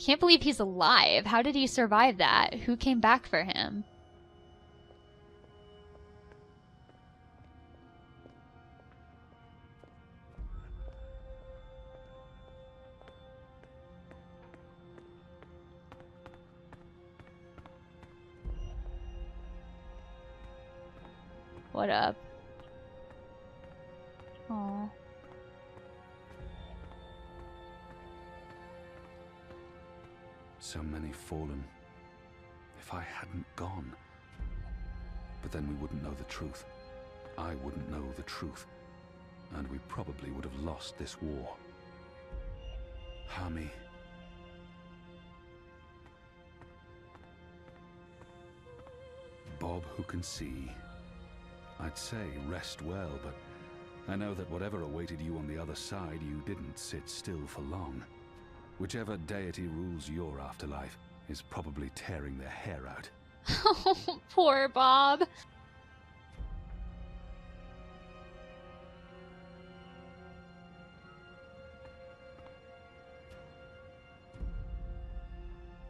Can't believe he's alive. How did he survive that? Who came back for him? What up? Aw. So many fallen. If I hadn't gone. But then we wouldn't know the truth. I wouldn't know the truth. And we probably would have lost this war. Hami. Bob who can see. I'd say rest well, but I know that whatever awaited you on the other side, you didn't sit still for long. Whichever deity rules your afterlife is probably tearing their hair out. Oh, poor Bob.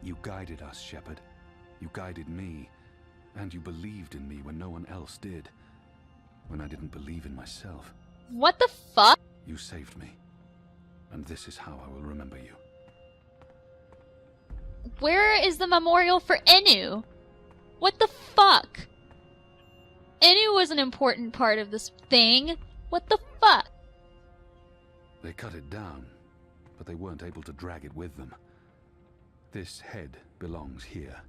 You guided us, Shepard. You guided me. And you believed in me when no one else did. When I didn't believe in myself. What the fuck? You saved me. And this is how I will remember you. Where is the memorial for Enu? What the fuck? Enu was an important part of this thing. What the fuck? They cut it down, but they weren't able to drag it with them. This head belongs here.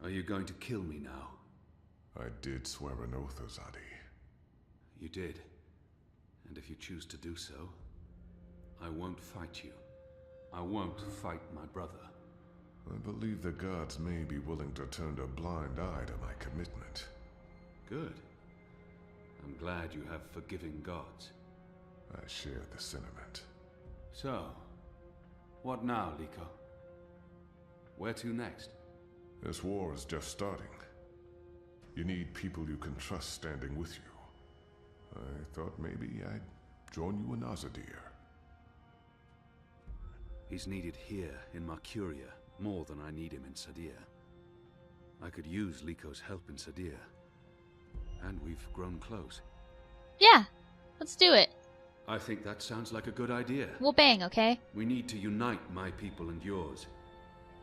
Are you going to kill me now? I did swear an oath, Azadi. You did. And if you choose to do so, I won't fight you. I won't fight my brother. I believe the gods may be willing to turn a blind eye to my commitment. Good. I'm glad you have forgiving gods. I share the sentiment. So, what now, Liko? Where to next? This war is just starting. You need people you can trust standing with you. I thought maybe I'd join you in Azadir. He's needed here in Mercuria more than I need him in Sadir. I could use Liko's help in Sadir. And we've grown close. Yeah, let's do it. I think that sounds like a good idea. We'll bang, okay? We need to unite my people and yours.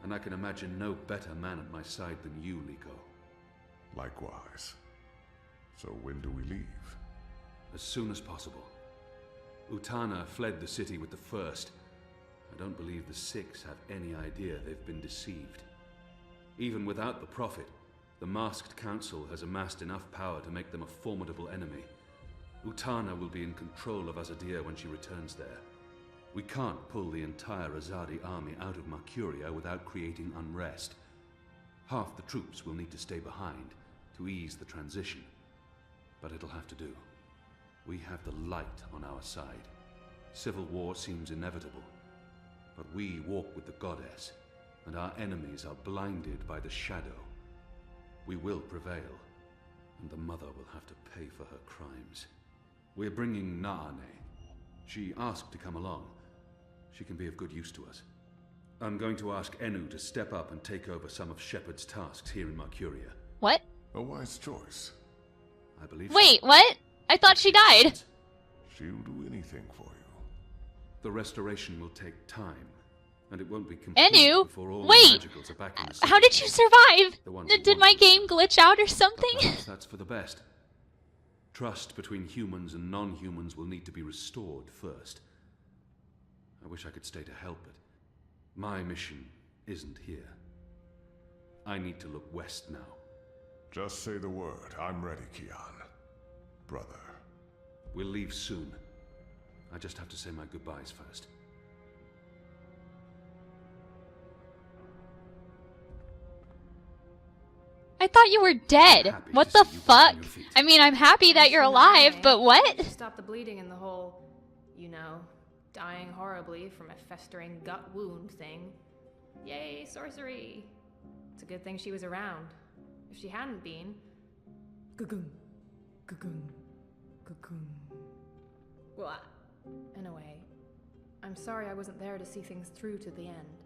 And I can imagine no better man at my side than you, Liko. Likewise. So when do we leave? As soon as possible. Utana fled the city with the first. I don't believe the Six have any idea they've been deceived. Even without the Prophet, the Masked Council has amassed enough power to make them a formidable enemy. Utana will be in control of Azadir when she returns there. We can't pull the entire Azadi army out of Mercuria without creating unrest. Half the troops will need to stay behind to ease the transition. But it'll have to do. We have the light on our side. Civil war seems inevitable. But we walk with the goddess, and our enemies are blinded by the shadow. We will prevail, and the mother will have to pay for her crimes. We're bringing Naane. She asked to come along. She can be of good use to us. I'm going to ask Enu to step up and take over some of Shepard's tasks here in Mercuria. What? A wise choice. I believe Wait, what? I thought she died. She'll do anything for you. The restoration will take time, and it won't be complete Enu? before all Wait! the magicals are back in the city. How did you survive? The ones who Did my wanted to. game glitch out or something? Perhaps that's for the best. Trust between humans and non-humans will need to be restored first. I wish I could stay to help it. My mission isn't here. I need to look west now. Just say the word. I'm ready, Kian. Brother. We'll leave soon. I just have to say my goodbyes first. I thought you were dead. Happy What to the see you back on fuck? your feet. I mean, I'm happy that you're alive, but what? Stop the bleeding and the whole, you know, dying horribly from a festering gut wound thing. Yay, sorcery! It's a good thing she was around. If she hadn't been... Cocoon. Cocoon. Cocoon. Well, in a way, I'm sorry I wasn't there to see things through to the end.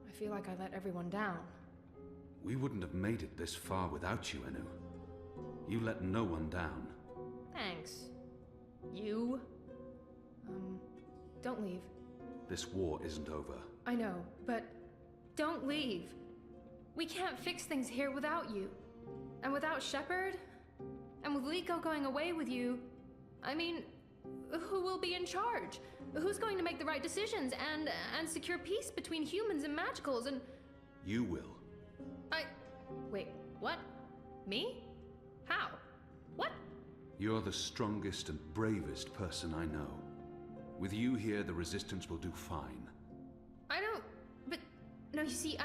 I feel like I let everyone down. We wouldn't have made it this far without you, Enu. You let no one down. Thanks. You? Don't leave. This war isn't over. I know, but don't leave. We can't fix things here without you. And without Shepard? And with Liko going away with you, I mean, who will be in charge? Who's going to make the right decisions and secure peace between humans and magicals and... You will. Wait, what? Me? How? What? You're the strongest and bravest person I know. With you here, the Resistance will do fine. I don't... But... No, you see,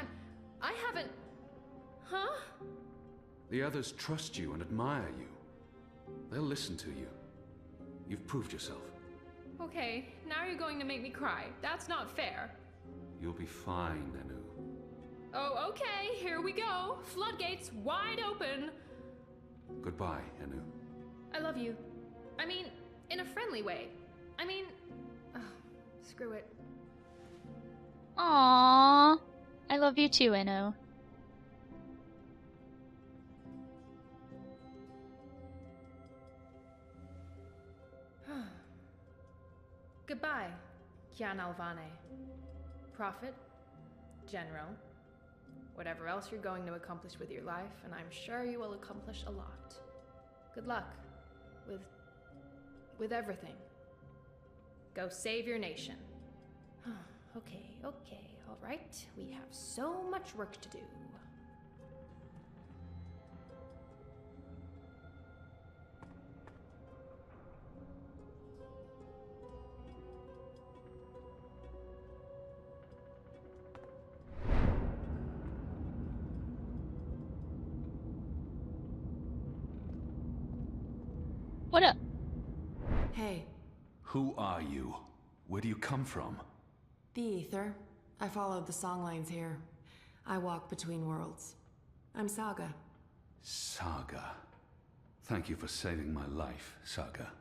I haven't... Huh? The others trust you and admire you. They'll listen to you. You've proved yourself. Okay, now you're going to make me cry. That's not fair. You'll be fine, Enu. Oh, okay, here we go. Floodgates wide open. Goodbye, Enu. I love you. I mean, in a friendly way. I mean... Oh, screw it. Aww. I love you too, Eno. Goodbye, Kian Alvane. Prophet, General, whatever else you're going to accomplish with your life, and I'm sure you will accomplish a lot. Good luck with everything. Go save your nation. Okay, all right. We have so much work to do. What up? Hey, Who are you? Where do you come from? the Ether. I followed the songlines here. I walk between worlds. I'm Saga. Saga. Thank you for saving my life, Saga.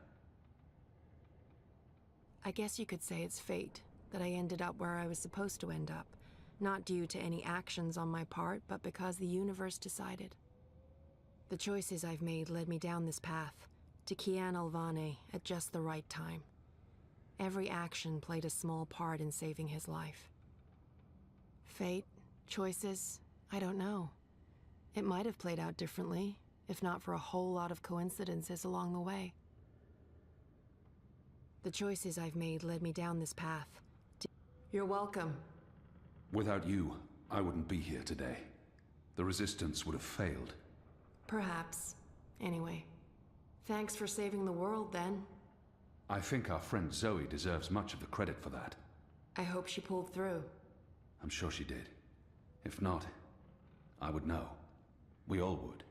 I guess you could say it's fate that I ended up where I was supposed to end up. Not due to any actions on my part, but because the universe decided. The choices I've made led me down this path, to Kian Alvane at just the right time. Every action played a small part in saving his life. Fate, choices, I don't know. It might have played out differently, if not for a whole lot of coincidences along the way. The choices I've made led me down this path. You're welcome. Without you, I wouldn't be here today. The Resistance would have failed. Perhaps. Anyway, thanks for saving the world, then. I think our friend Zoe deserves much of the credit for that. I hope she pulled through. I'm sure she did. If not, I would know. We all would.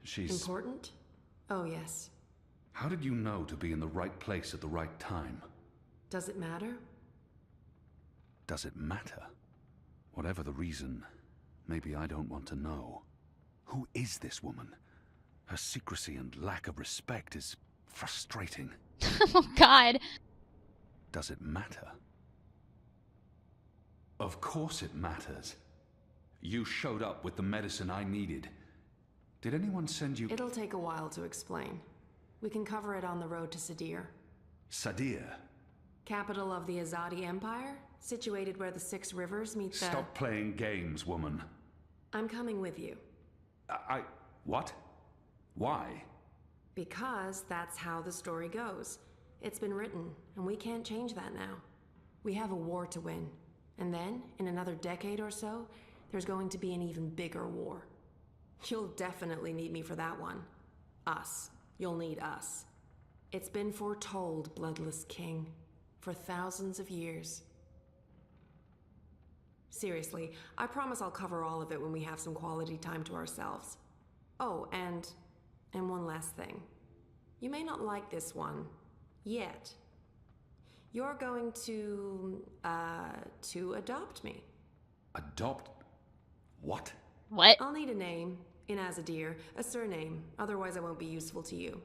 She's... Important? Oh, yes. How did you know to be in the right place at the right time? Does it matter? Does it matter? Whatever the reason, maybe I don't want to know. Who is this woman? Her secrecy and lack of respect is frustrating. Oh god. Does it matter? Of course it matters. You showed up with the medicine I needed. Did anyone send you... It'll take a while to explain. We can cover it on the road to Sadir. Sadir? Capital of the Azadi Empire, situated where the 6 rivers meet the... Stop playing games, woman. I'm coming with you. What? Why? Because that's how the story goes. It's been written, and we can't change that now. We have a war to win. And then, in another decade or so, there's going to be an even bigger war. You'll definitely need me for that one. Us. You'll need us. It's been foretold, Bloodless King, for thousands of years. Seriously, I promise I'll cover all of it when we have some quality time to ourselves. Oh, and one last thing. You may not like this one, yet. You're going to adopt me. Adopt? What? What? I'll need a name, in Azadir, a surname, otherwise I won't be useful to you.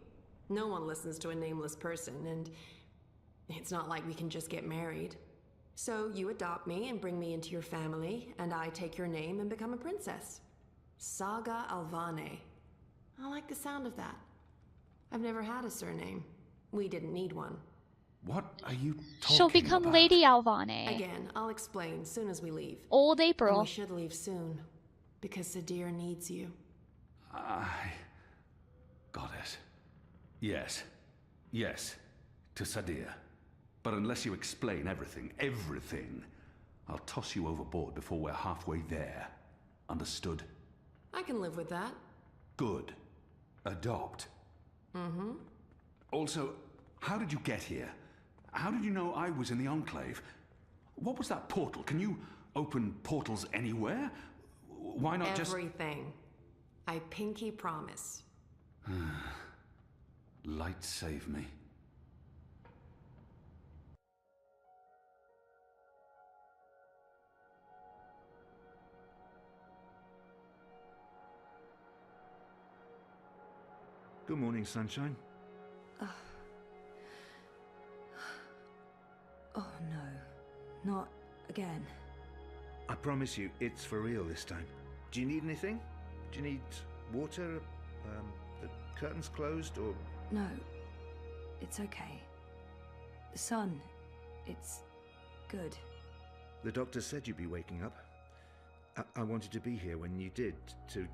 No one listens to a nameless person, and It's not like we can just get married. So you adopt me and bring me into your family, and I take your name and become a princess. Saga Alvane. I like the sound of that. I've never had a surname. We didn't need one. What are you talking She'll become about? Lady Alvane. Again, I'll explain soon as we leave. Old And April. we should leave soon, because Sadir needs you. Goddess. Yes. Yes. To Sadir. But unless you explain everything, I'll toss you overboard before we're halfway there. Understood? I can live with that. Good. Adopt. Mm-hmm. Also, how did you get here? How did you know I was in the Enclave? What was that portal? Can you open portals anywhere? Why not just... Everything. I pinky promise. Light save me. Good morning, sunshine. Oh no, not again. I promise you, it's for real this time. Do you need anything? Do you need water? The curtains closed, or...? No, it's okay. The sun, it's good. The doctor said you'd be waking up. I wanted to be here when you did, to...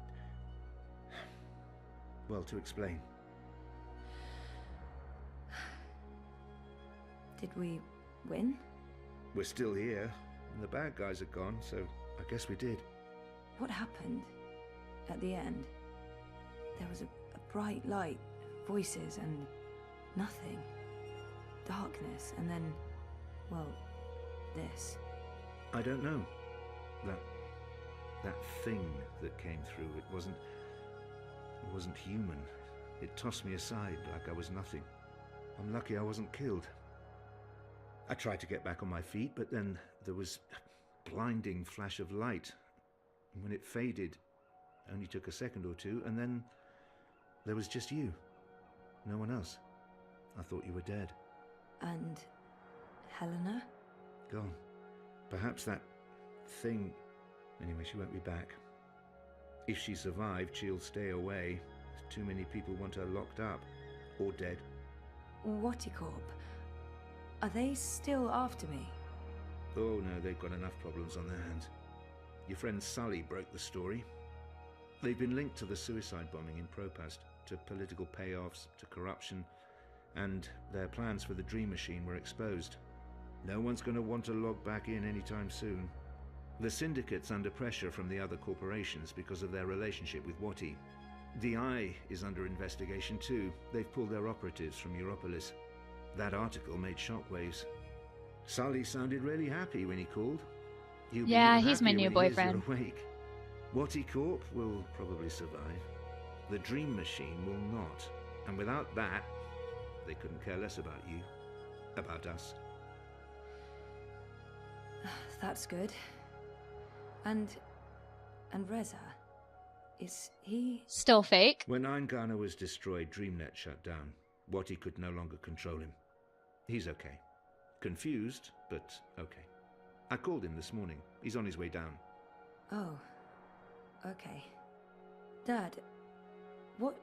well, to explain. Did we win? We're still here, and the bad guys are gone, so I guess we did. What happened at the end? There was a bright light, voices, and nothing. Darkness, and then, well, this. I don't know. That thing that came through, it wasn't human. It tossed me aside like I was nothing. I'm lucky I wasn't killed. I tried to get back on my feet, but then there was a blinding flash of light. And when it faded, it only took a second or two, and then there was just you. No one else. I thought you were dead. And Helena? Gone. Perhaps that thing... Anyway, she won't be back. If she survived, she'll stay away. Too many people want her locked up. Or dead. Whatticorp? Are they still after me? Oh no, they've got enough problems on their hands. Your friend Sully broke the story. They've been linked to the suicide bombing in Propast, to political payoffs, to corruption, and their plans for the Dream Machine were exposed. No one's going to want to log back in anytime soon. The Syndicate's under pressure from the other corporations because of their relationship with Wati. The Eye is under investigation too. They've pulled their operatives from Europolis. That article made shockwaves. Sully sounded really happy when he called. He'll be Yeah, even he's my happier new when he hears boyfriend. you're awake. Wati Corp will probably survive. The Dream Machine will not. And without that, they couldn't care less about you. About us. That's good. And Reza, is he... Still fake. When Eingana was destroyed, DreamNet shut down. Wati could no longer control him. He's okay. Confused, but okay. I called him this morning. He's on his way down. Oh, okay. Dad, what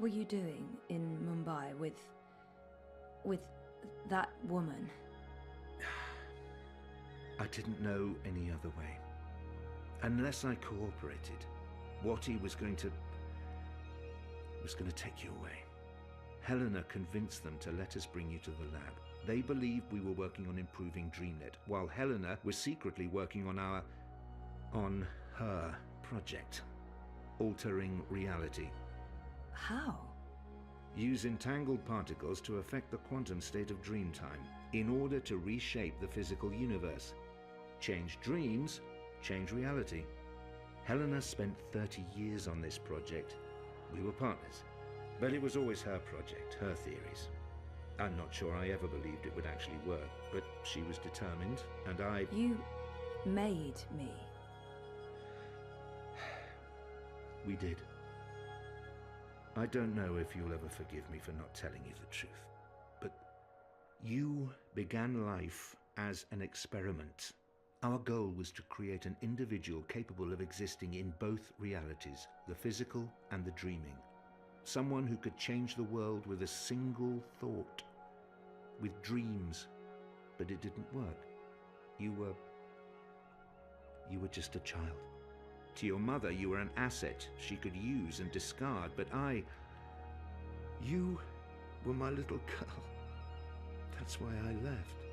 were you doing in Mumbai with that woman? I didn't know any other way. Unless I cooperated, Wati was going to take you away. Helena convinced them to let us bring you to the lab. They believed we were working on improving DreamNet, while Helena was secretly working on her project, altering reality. How? Use entangled particles to affect the quantum state of Dreamtime in order to reshape the physical universe. Change dreams, change reality. Helena spent 30 years on this project. We were partners. But it was always her project, her theories. I'm not sure I ever believed it would actually work, but she was determined, and I... You made me. We did. I don't know if you'll ever forgive me for not telling you the truth, but You began life as an experiment. Our goal was to create an individual capable of existing in both realities, the physical and the dreaming. Someone who could change the world with a single thought, with dreams. But it didn't work. You were just a child. To your mother, you were an asset she could use and discard, but you were my little girl. That's why I left.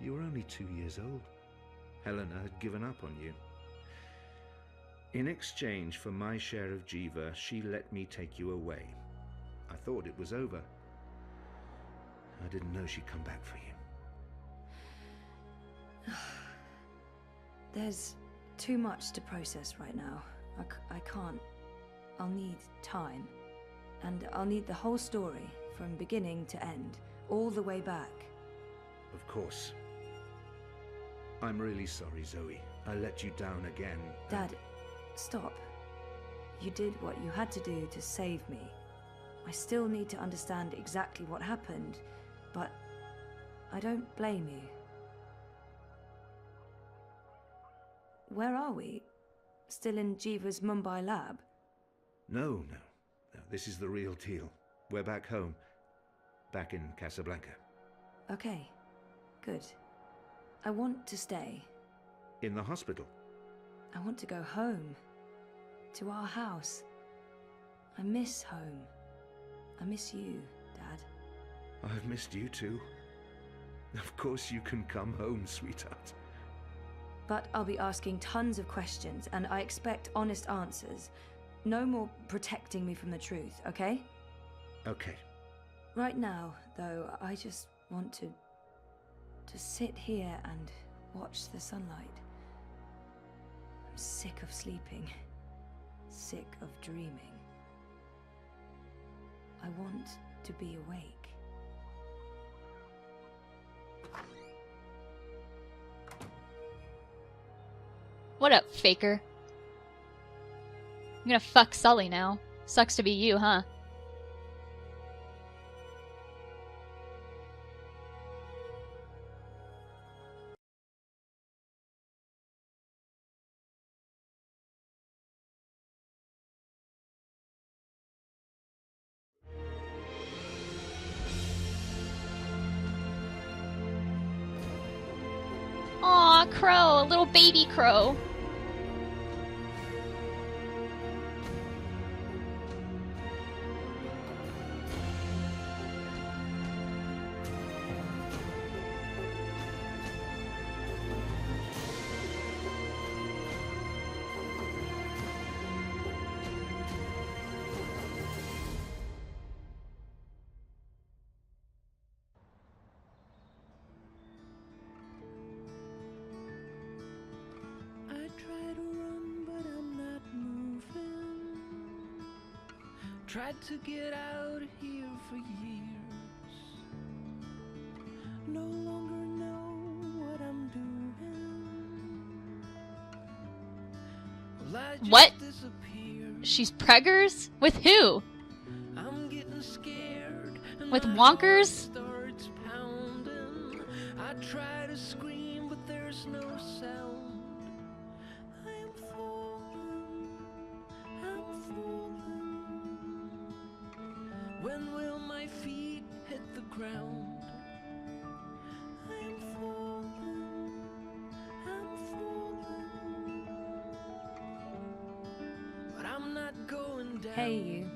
You were only 2 years old. Helena had given up on you. In exchange for my share of Jiva, she let me take you away. I thought it was over. I didn't know she'd come back for you. There's too much to process right now. I can't. I'll need time. And I'll need the whole story, from beginning to end, all the way back. Of course. I'm really sorry, Zoe. I let you down again. Dad, stop. You did what you had to do to save me. I still need to understand exactly what happened, but I don't blame you. Where are we? Still in Jiva's Mumbai lab? No. This is the real deal. We're back home. Back in Casablanca. Okay, good. I want to stay. In the hospital? I want to go home. To our house. I miss home. I miss you, Dad. I've missed you too. Of course you can come home, sweetheart. But I'll be asking tons of questions, and I expect honest answers. No more protecting me from the truth, okay? Okay. Right now, though, I just want to sit here and watch the sunlight. I'm sick of sleeping. Sick of dreaming. I want to be awake. What up, faker? I'm gonna fuck Sully now. Sucks to be you, huh? Aw, crow, a little baby crow. Tried to get out of here for years. No longer know what I'm doing. Well, I just What? disappeared. She's preggers? With who? I'm getting scared. And With my wonkers? heart starts pounding. I try to scream, but there's no sound. I am falling. I'm falling. When will my feet hit the ground? I am falling, I'm falling. But I'm not going down. Hey, you.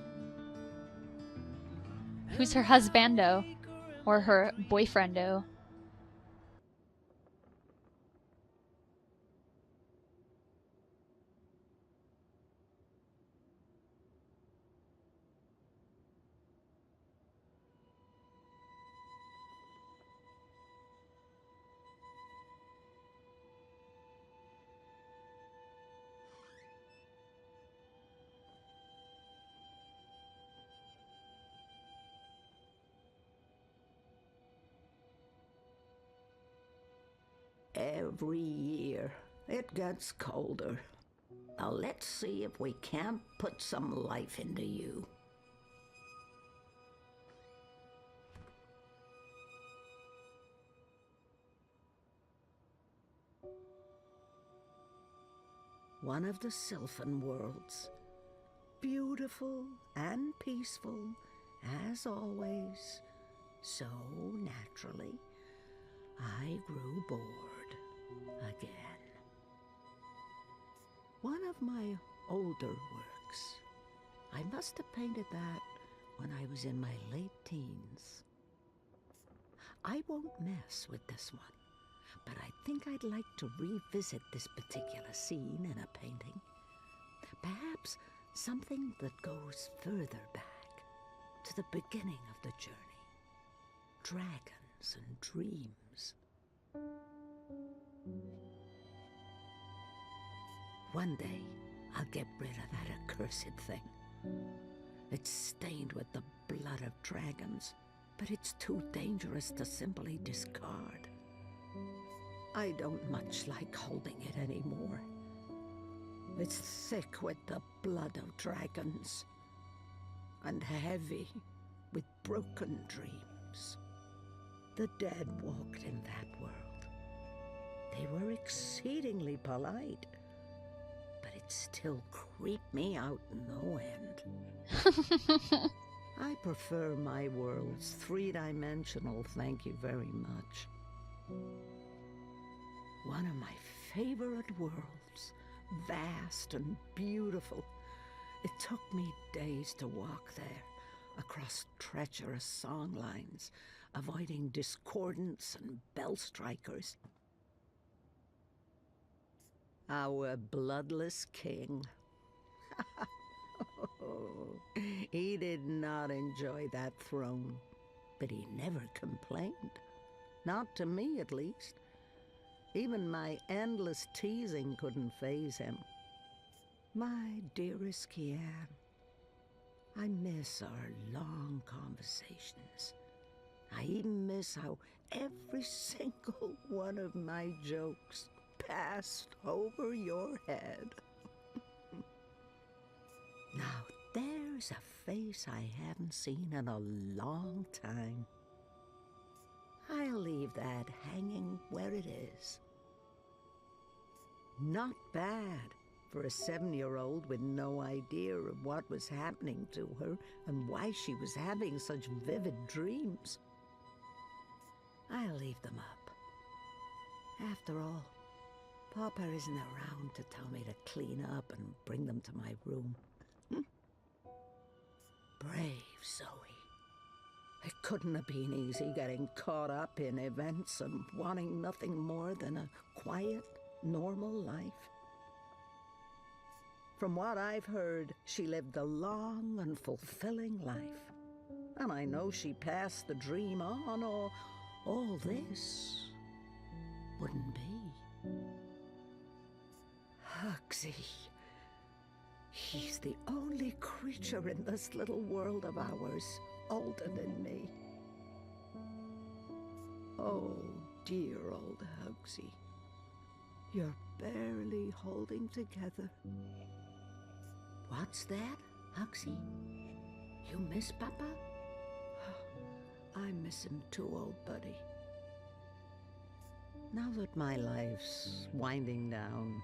Who's her husbando? Or her boyfriendo? Every year, it gets colder. Now let's see if we can't put some life into you. one of the Sylphan worlds. Beautiful and peaceful, as always. So naturally, I grew bored again. One of my older works. I must have painted that when I was in my late teens. I won't mess with this one, but I think I'd like to revisit this particular scene in a painting. Perhaps something that goes further back, to the beginning of the journey. Dragons and dreams. One day, I'll get rid of that accursed thing. It's stained with the blood of dragons, but it's too dangerous to simply discard. I don't much like holding it anymore. It's thick with the blood of dragons, and heavy with broken dreams. The dead walked in that world. They were exceedingly polite, but it still creeped me out no end. I prefer my worlds three-dimensional, thank you very much. One of my favorite worlds, vast and beautiful. It took me days to walk there, across treacherous song lines, avoiding discordants and bell strikers. Our bloodless king. He did not enjoy that throne, but he never complained. Not to me, at least. Even my endless teasing couldn't faze him. My dearest Kian, I miss our long conversations. I even miss how every single one of my jokes passed over your head. Now, there's a face I haven't seen in a long time. I'll leave that hanging where it is. Not bad for a 7-year-old with no idea of what was happening to her and why she was having such vivid dreams. I'll leave them up. After all, Papa isn't around to tell me to clean up and bring them to my room. Brave Zoe. It couldn't have been easy getting caught up in events and wanting nothing more than a quiet, normal life. From what I've heard, she lived a long and fulfilling life. And I know she passed the dream on, or all this wouldn't be. Hugsy. He's the only creature in this little world of ours older than me. Oh, dear old Hugsy. You're barely holding together. What's that, Hugsy? You miss Papa? I miss him too, old buddy. Now that my life's winding down,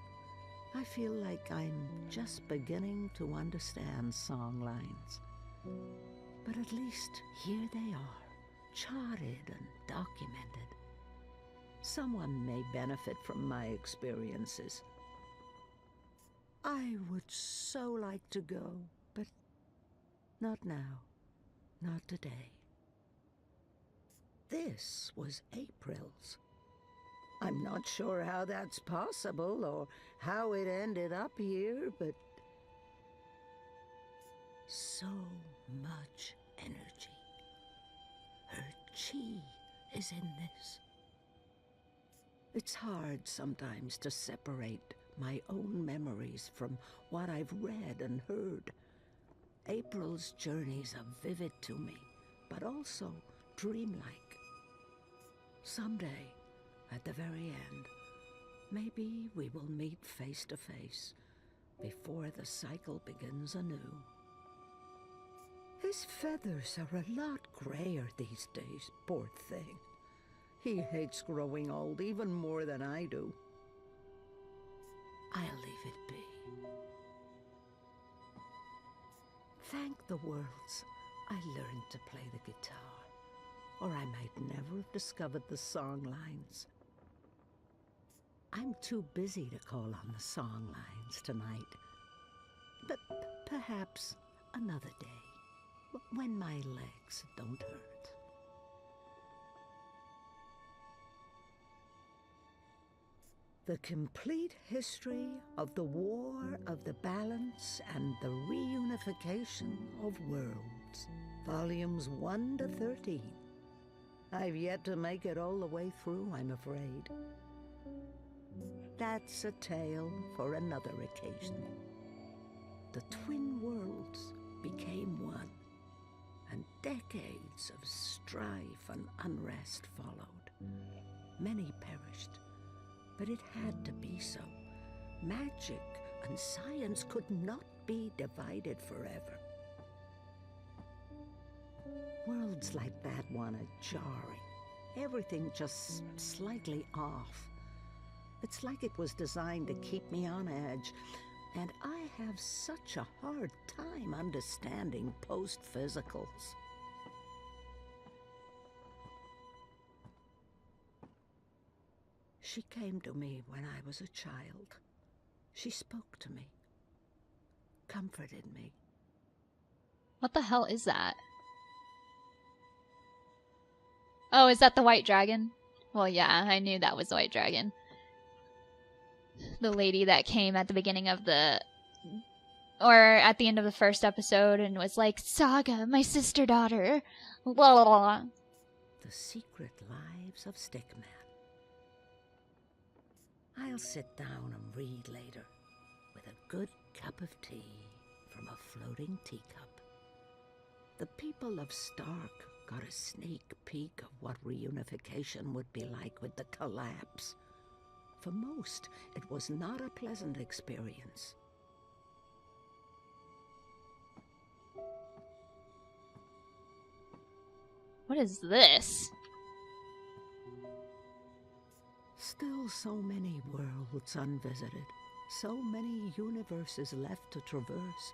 I feel like I'm just beginning to understand song lines. But at least here they are, charted and documented. Someone may benefit from my experiences. I would so like to go, but not now, not today. This was April's. I'm not sure how that's possible or how it ended up here, but so much energy. Her chi is in this. It's hard sometimes to separate my own memories from what I've read and heard. April's journeys are vivid to me, but also dreamlike. Someday, at the very end, maybe we will meet face to face before the cycle begins anew. His feathers are a lot grayer these days, poor thing. He hates growing old even more than I do. I'll leave it be. Thank the worlds I learned to play the guitar, or I might never have discovered the song lines. I'm too busy to call on the song lines tonight. But perhaps another day, when my legs don't hurt. The complete history of the War of the Balance and the Reunification of Worlds, Volumes 1 to 13. I've yet to make it all the way through, I'm afraid. That's a tale for another occasion. The twin worlds became one, and decades of strife and unrest followed. Many perished, but it had to be so. Magic and science could not be divided forever. Worlds like that one are jarring. Everything just slightly off. It's like it was designed to keep me on edge, and I have such a hard time understanding post-physicals. She came to me when I was a child. She spoke to me, comforted me. What the hell is that? Oh, is that the white dragon? Well, yeah, I knew that was the white dragon. The lady that came at the beginning of the... or at the end of the first episode and was like, Saga, my sister daughter. Blah, blah, blah. The Secret Lives of Stickman. I'll sit down and read later, with a good cup of tea from a floating teacup. The people of Stark got a sneak peek of what reunification would be like with the collapse. For most, it was not a pleasant experience. What is this? Still so many worlds unvisited, so many universes left to traverse.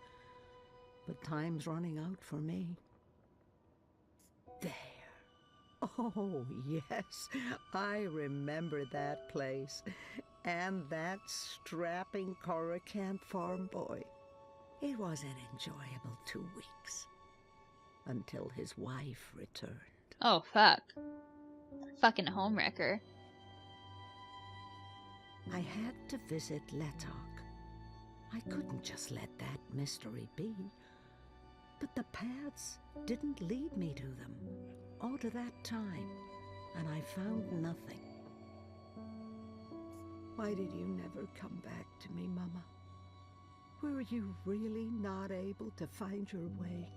But time's running out for me. There. Oh, yes, I remember that place. And that strapping Coruscant farm boy. It was an enjoyable 2 weeks. Until his wife returned. Oh, fuck. Fucking homewrecker. I had to visit Letok. I couldn't just let that mystery be. But the paths didn't lead me to them, all to that time, and I found nothing. Why did you never come back to me, Mama? Were you really not able to find your way?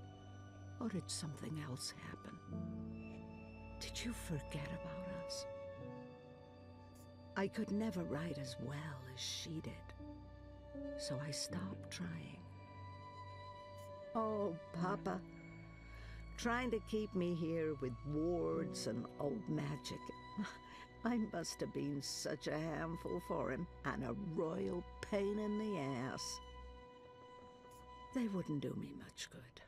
Or did something else happen? Did you forget about us? I could never write as well as she did, so I stopped trying. Oh, Papa, trying to keep me here with wards and old magic. I must have been such a handful for him, and a royal pain in the ass. They wouldn't do me much good.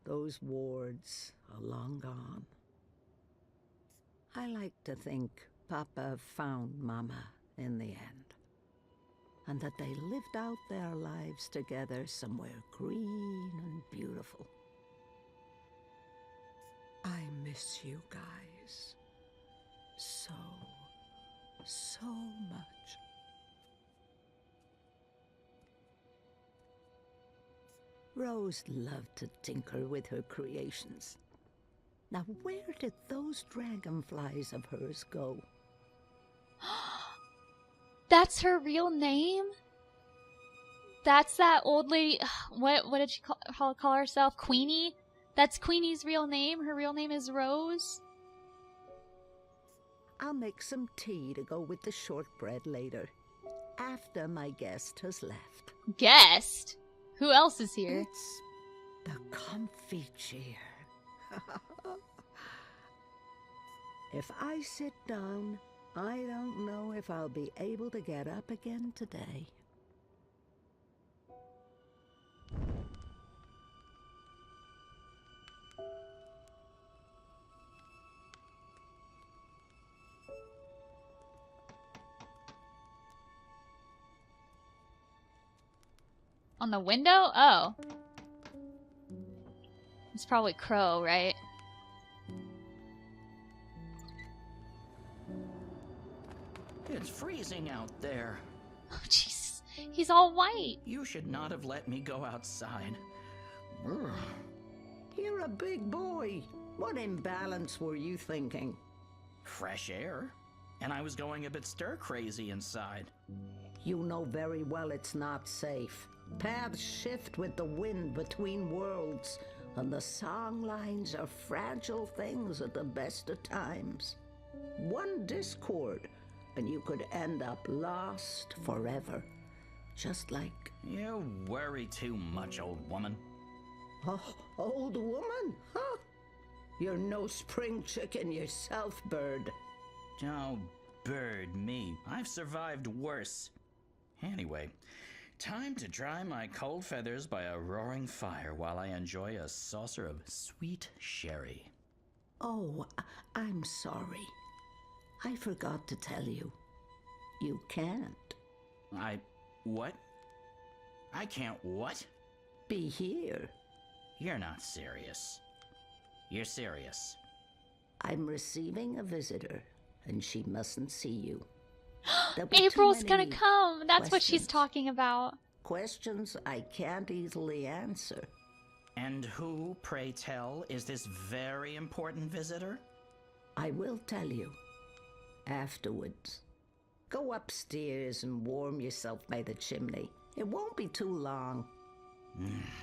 Those wards are long gone. I like to think Papa found Mama in the end, and that they lived out their lives together somewhere green and beautiful. I miss you guys so much. Rose loved to tinker with her creations. Now, where did those dragonflies of hers go? That's her real name? That's that old lady... What did she call herself? Queenie? That's Queenie's real name? Her real name is Rose? I'll make some tea to go with the shortbread later, after my guest has left. Guest? Who else is here? It's the comfy chair. If I sit down, I don't know if I'll be able to get up again today. On the window? Oh. It's probably Crow, right? It's freezing out there. Oh, Jesus. He's all white. You should not have let me go outside. Ugh. You're a big boy. What imbalance were you thinking? Fresh air. And I was going a bit stir-crazy inside. You know very well it's not safe. Paths shift with the wind between worlds, and the song lines are fragile things at the best of times. One discord, and you could end up lost forever. Just like... You worry too much, old woman. Oh, old woman? Huh? You're no spring chicken yourself, bird. Oh, bird me. I've survived worse. Anyway, time to dry my cold feathers by a roaring fire while I enjoy a saucer of sweet sherry. Oh, I'm sorry. I forgot to tell you. You can't. What? I can't what? Be here. You're not serious. You're serious. I'm receiving a visitor, and she mustn't see you. April's gonna come. That's what she's talking about. Questions I can't easily answer. And who, pray tell, is this very important visitor? I will tell you. Afterwards. Go upstairs and warm yourself by the chimney. It won't be too long.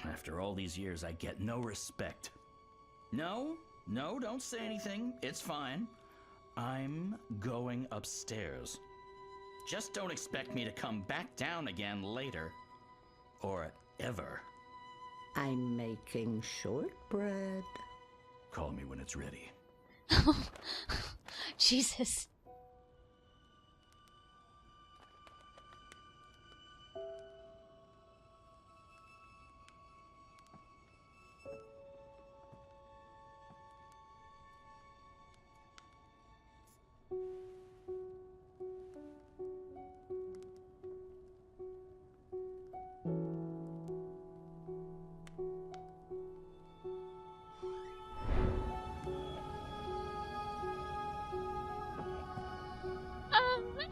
After all these years, I get no respect. No, don't say anything. It's fine. I'm going upstairs. Just don't expect me to come back down again later. Or ever. I'm making shortbread. Call me when it's ready. Jesus.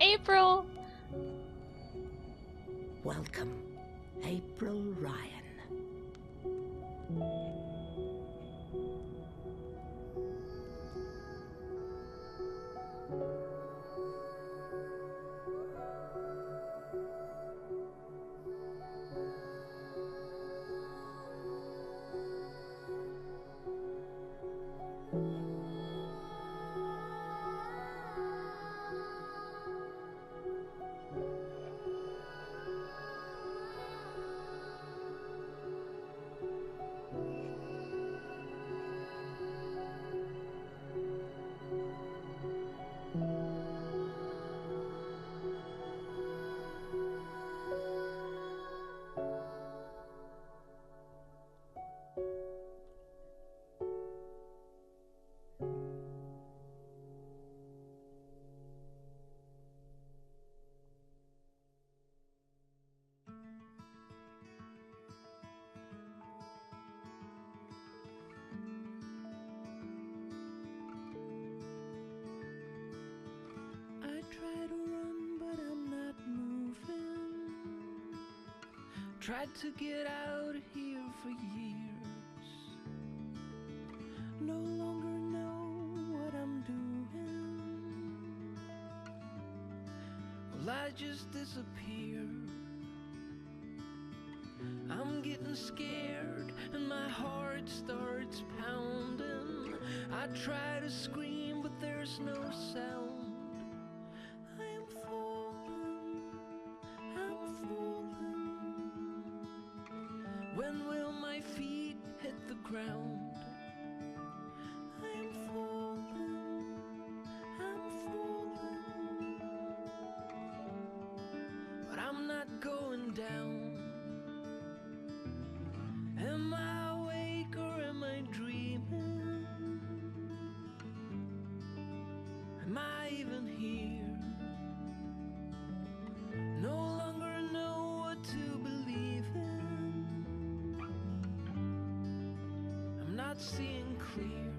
April. Welcome, April Ryan. Try to run, but I'm not moving. Tried to get out of here for years. No longer know what I'm doing. Well, I just disappear. I'm getting scared and my heart starts pounding. I try to scream, but there's no sound. When will my feet hit the ground? I am falling, I'm falling. But I'm not going down. Am I awake or am I dreaming? Am I even here? No longer know what to believe in. seeing clear.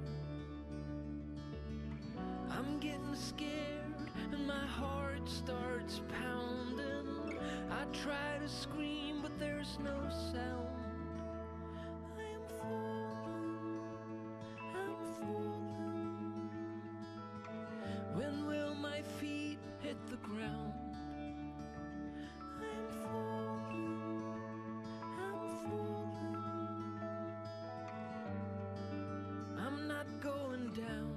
I'm getting scared and my heart starts pounding. I try to scream but there's no sound. I am falling, I'm falling. When will my feet hit the ground? I am falling, I'm falling. I'm not going down.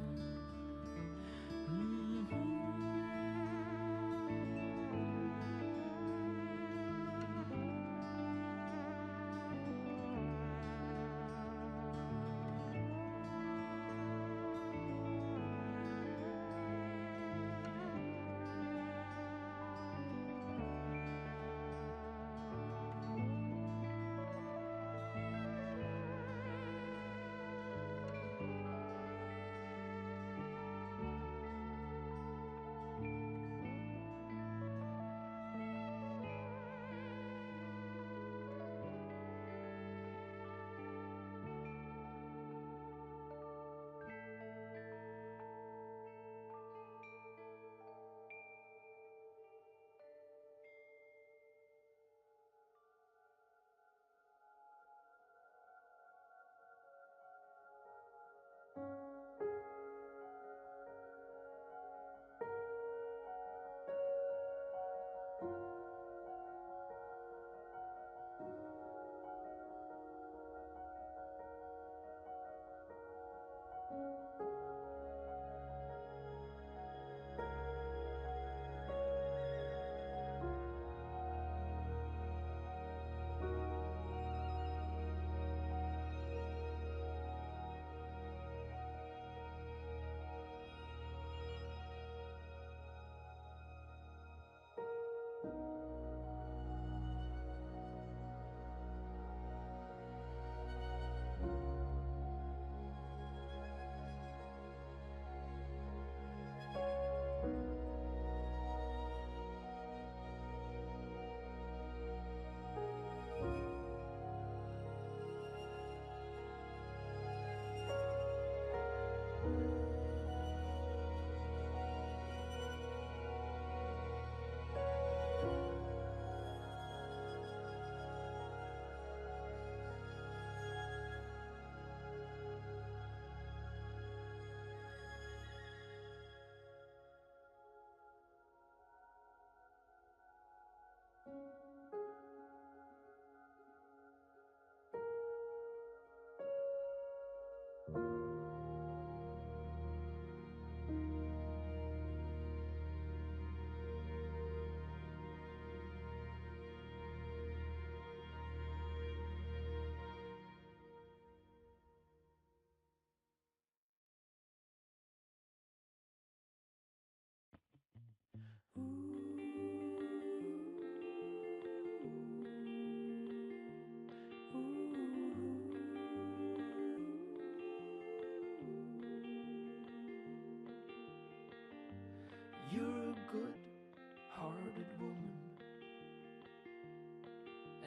You're a good-hearted woman,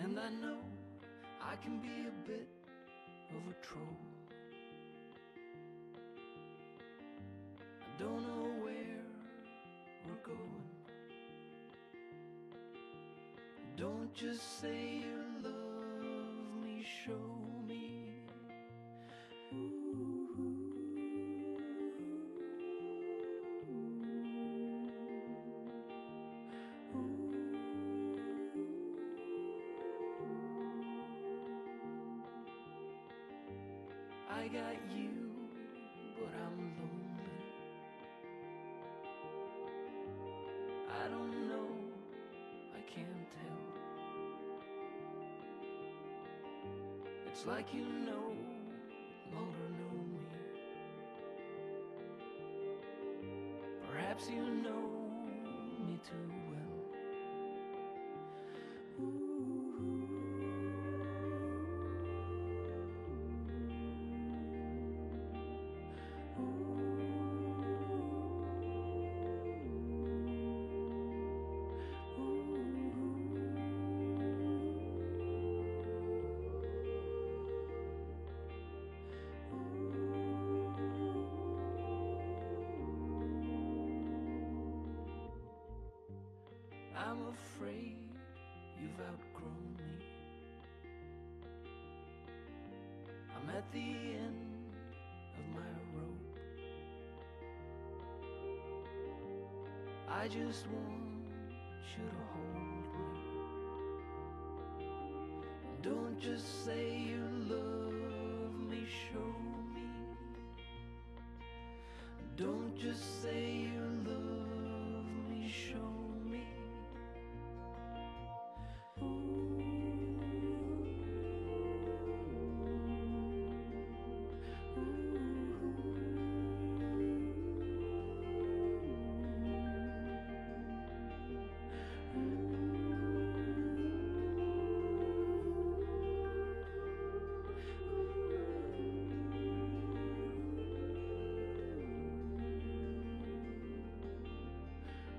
and I know I can be a bit of a troll. I don't know where we're going. Don't just say you love me, show me. I got you, but I'm lonely. I don't know, I can't tell. It's like you no longer know me. Perhaps you know me too well. Ooh. I'm afraid you've outgrown me. I'm at the end of my rope. I just want you to hold me. Don't just say you love me, show me. Don't just say you love me, show me.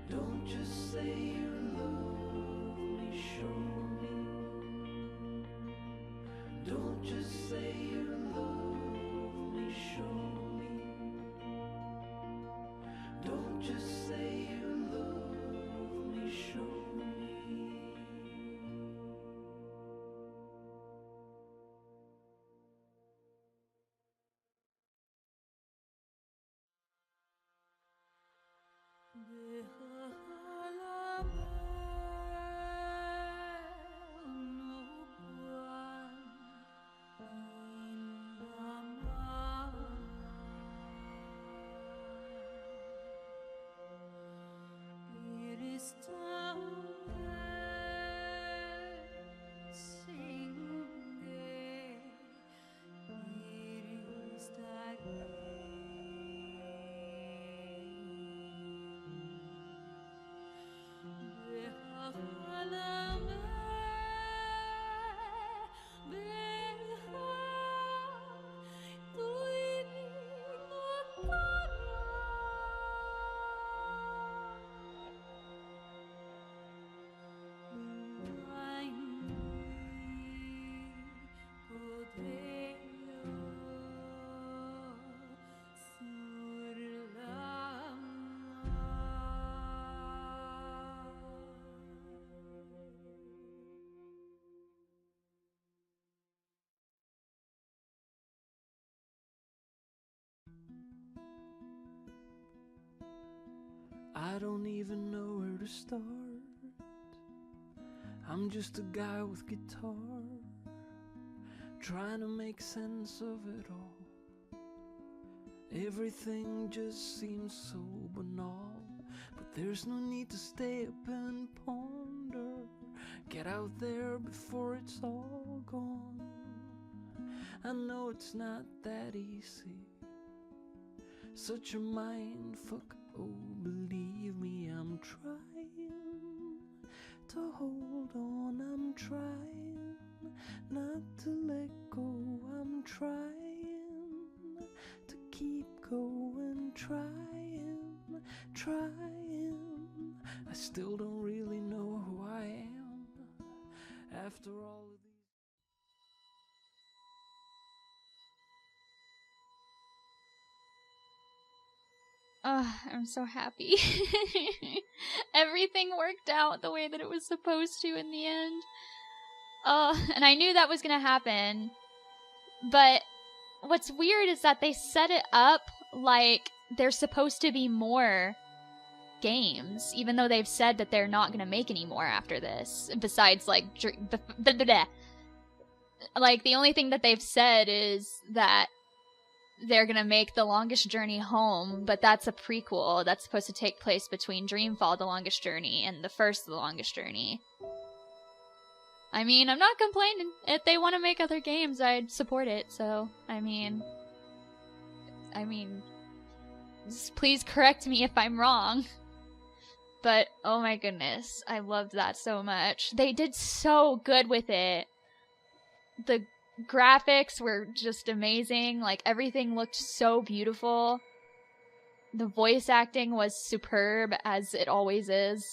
Don't just say you love me, show me. Don't just say you love me, show me. Don't just say you love me, show me. I don't even know where to start. I'm just a guy with guitar, trying to make sense of it all. Everything just seems so banal, but there's no need to stay up and ponder. Get out there before it's all gone. I know it's not that easy, such a mind fuck. Oh, believe me, I'm trying to hold on. I'm trying not to let go. I'm trying to keep going. Trying. I still don't really know who I am after all of these. Oh, I'm so happy. Everything worked out the way that it was supposed to in the end. And I knew that was gonna happen. But what's weird is that they set it up like there's supposed to be more games, even though they've said that they're not gonna make any more after this. Besides, like, like, the only thing that they've said is that they're gonna make The Longest Journey Home, but that's a prequel that's supposed to take place between Dreamfall The Longest Journey and the first The Longest Journey. I mean, I'm not complaining. If they want to make other games, I'd support it, so, I mean, please correct me if I'm wrong. But, oh my goodness, I loved that so much. They did so good with it. The graphics were just amazing. Like, everything looked so beautiful. The voice acting was superb, as it always is.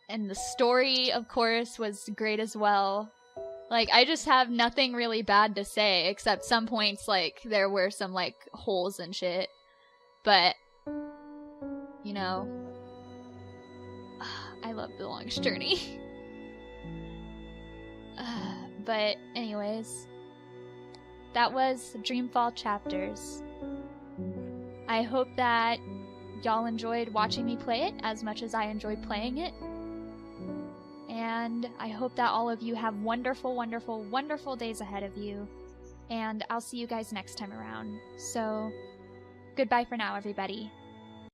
And the story, of course, was great as well. Like, I just have nothing really bad to say, except some points, like, there were some, like, holes and shit. But, you know, I love The Longest Journey. But anyways, that was Dreamfall Chapters. I hope that y'all enjoyed watching me play it as much as I enjoyed playing it. And I hope that all of you have wonderful, wonderful, wonderful days ahead of you. And I'll see you guys next time around. So, goodbye for now, everybody.